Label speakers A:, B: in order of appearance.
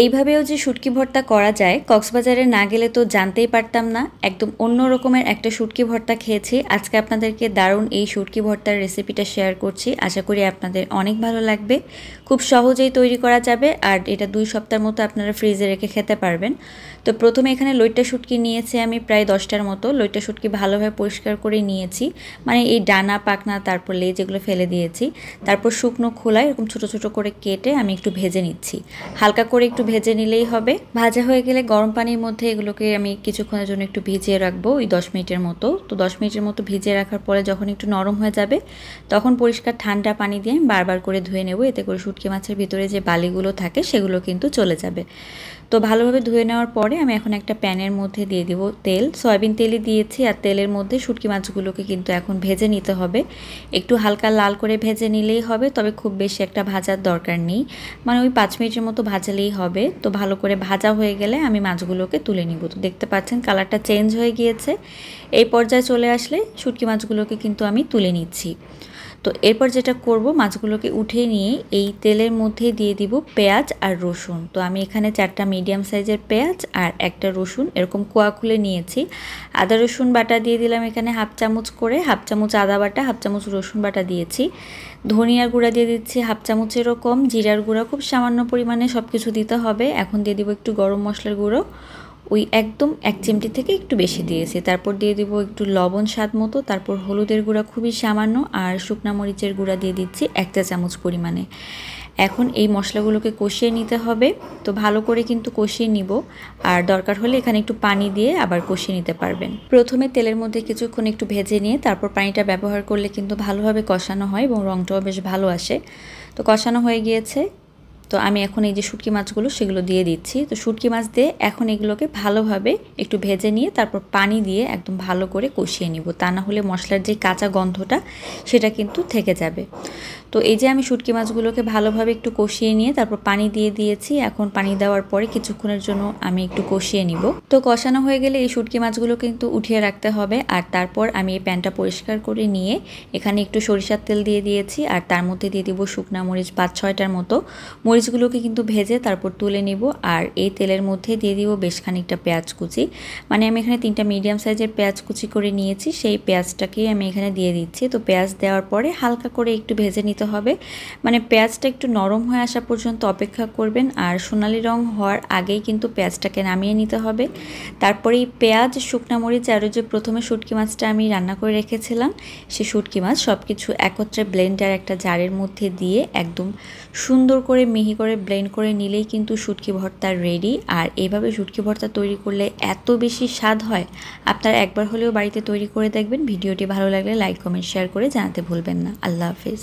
A: এইভাবেও যে শুটকি ভর্তা করা যায় কক্সবাজারে না গেলে তো জানতেই পারতাম না। একদম অন্য রকমের একটা শুটকি ভর্তা খেয়েছি। আজকে আপনাদেরকে দারুণ এই শুটকি ভর্তার রেসিপিটা শেয়ার করছি। আশা করি আপনাদের অনেক ভালো লাগবে। খুব সহজেই তৈরি করা যাবে আর এটা 2 সপ্তাহের মতো আপনারা ফ্রিজে রেখে খেতে পারবেন। তো প্রথমে এখানে লইট্টা শুটকি নিয়েছি আমি প্রায় 10টার মতো। লইট্টা শুটকি ভালোভাবে পরিষ্কার করে নিয়েছি, মানে এই ডানা পাখনা তারপর লেজ এগুলো ফেলে দিয়েছি। তারপর শুকনো খোলায় এরকম ছোটো ছোটো করে কেটে আমি একটু ভেজে নিচ্ছি। হালকা করে একটু ভেজে নিলেই হবে। ভাজা হয়ে গেলে গরম পানির মধ্যে এগুলোকে আমি কিছুক্ষণের জন্য একটু ভিজিয়ে রাখবো, ওই 10 মিনিটের মতো। তো 10 মিনিটের মতো ভিজিয়ে রাখার পরে যখন একটু নরম হয়ে যাবে তখন পরিষ্কার ঠান্ডা পানি দিয়ে আমি বারবার করে ধুয়ে নেব। এতে করে শুটকি মাছের ভিতরে যে বালিগুলো থাকে সেগুলো কিন্তু চলে যাবে। তো ভালোভাবে ধুয়ে নেওয়ার পরে আমি এখন একটা প্যানের মধ্যে দিয়ে দেব তেল। সয়াবিন তেলই দিয়েছি আর তেলের মধ্যে শুটকি মাছগুলোকে কিন্তু এখন ভেজে নিতে হবে। একটু হালকা লাল করে ভেজে নিলেই হবে, তবে খুব বেশি একটা ভাজার দরকার নেই, মানে ওই 5 মিনিটের মতো ভাজালেই হবে। তো ভালো করে ভাজা হয়ে গেলে আমি মাছগুলোকে তুলে নিব। তো দেখতে পাচ্ছেন কালারটা চেঞ্জ হয়ে গিয়েছে। এই পর্যায়ে চলে আসলে শুটকি মাছগুলোকে কিন্তু আমি তুলে নিচ্ছি। তো এরপর যেটা করব, মাছগুলোকে উঠিয়ে নিয়ে এই তেলের মধ্যে দিয়ে দিব পেঁয়াজ আর রসুন। তো আমি এখানে 4টা মিডিয়াম সাইজের পেঁয়াজ আর একটা রসুন এরকম কোয়া খুলে নিয়েছি। আদা রসুন বাটা দিয়ে দিলাম এখানে হাফ চামচ করে, হাফ চামচ আদা বাটা, হাফ চামচ রসুন বাটা দিয়েছি। ধনিয়ার গুঁড়া দিয়ে দিচ্ছি হাফ চামচেরও কম, জিরার গুঁড়া খুব সামান্য পরিমাণে সব কিছু দিতে হবে। এখন দিয়ে দিব একটু গরম মশলার গুঁড়ো, ওই একদম 1 চিমটি থেকে একটু বেশি দিয়েছি। তারপর দিয়ে দিব একটু লবণ স্বাদ মতো, তারপর হলুদের গুঁড়া খুবই সামান্য, আর শুকনা মরিচের গুঁড়া দিয়ে দিচ্ছি 1 চা চামচ পরিমাণে। এখন এই মশলাগুলোকে কষিয়ে নিতে হবে। তো ভালো করে কিন্তু কষিয়ে নিব, আর দরকার হলে এখানে একটু পানি দিয়ে আবার কষিয়ে নিতে পারবেন। প্রথমে তেলের মধ্যে কিছুক্ষণ একটু ভেজে নিয়ে তারপর পানিটা ব্যবহার করলে কিন্তু ভালোভাবে কষানো হয় এবং রঙটাও বেশ ভালো আসে। তো কষানো হয়ে গিয়েছে। তো আমি এখন এই যে শুটকি মাছগুলো সেগুলো দিয়ে দিচ্ছি। তো শুটকি মাছ দিয়ে এখন এগুলোকে ভালোভাবে একটু ভেজে নিয়ে তারপর পানি দিয়ে একদম ভালো করে কষিয়ে নিব, তা না হলে মশলার যে কাঁচা গন্ধটা সেটা কিন্তু থেকে যাবে। তো এই যে আমি শুটকি মাছগুলোকে ভালোভাবে একটু কষিয়ে নিয়ে তারপর পানি দিয়ে দিয়েছি। এখন পানি দেওয়ার পরে কিছুক্ষণের জন্য আমি একটু কষিয়ে নিব। তো কষানো হয়ে গেলে এই শুটকি মাছগুলো কিন্তু উঠিয়ে রাখতে হবে। আর তারপর আমি এই প্যানটা পরিষ্কার করে নিয়ে এখানে একটু সরিষার তেল দিয়ে দিয়েছি, আর তার মধ্যে দিয়ে দিব শুকনা মরিচ 5-6টার মতো। মরিচগুলোকে কিন্তু ভেজে তারপর তুলে নিব। আর এই তেলের মধ্যে দিয়ে দিব বেশ খানিকটা পেঁয়াজ কুচি, মানে আমি এখানে 3টা মিডিয়াম সাইজের পেঁয়াজ কুচি করে নিয়েছি, সেই পেঁয়াজটাকেই আমি এখানে দিয়ে দিচ্ছি। তো পেঁয়াজ দেওয়ার পরে হালকা করে একটু ভেজে নিতে হবে, মানে পেঁয়াজটা একটু নরম হয়ে আসা পর্যন্ত অপেক্ষা করবেন। আর সোনালি রং হওয়ার আগেই কিন্তু পেঁয়াজটাকে নামিয়ে নিতে হবে। তারপরে এই পেঁয়াজ, শুকনা মরিচ আর যে প্রথমে শুটকি মাছটা আমি রান্না করে রেখেছিলাম সেই শুটকি মাছ সব কিছু একত্রে ব্লেন্ডার একটা জারের মধ্যে দিয়ে একদম সুন্দর করে মিহি করে ব্লেন্ড করে নিলেই কিন্তু শুটকি ভর্তা রেডি। আর এইভাবে শুটকি ভর্তা তৈরি করলে এত বেশি স্বাদ হয়, আপনারা একবার হলেও বাড়িতে তৈরি করে দেখবেন। ভিডিওটি ভালো লাগলে লাইক, কমেন্ট, শেয়ার করে জানাতে ভুলবেন না। আল্লাহ হাফেজ।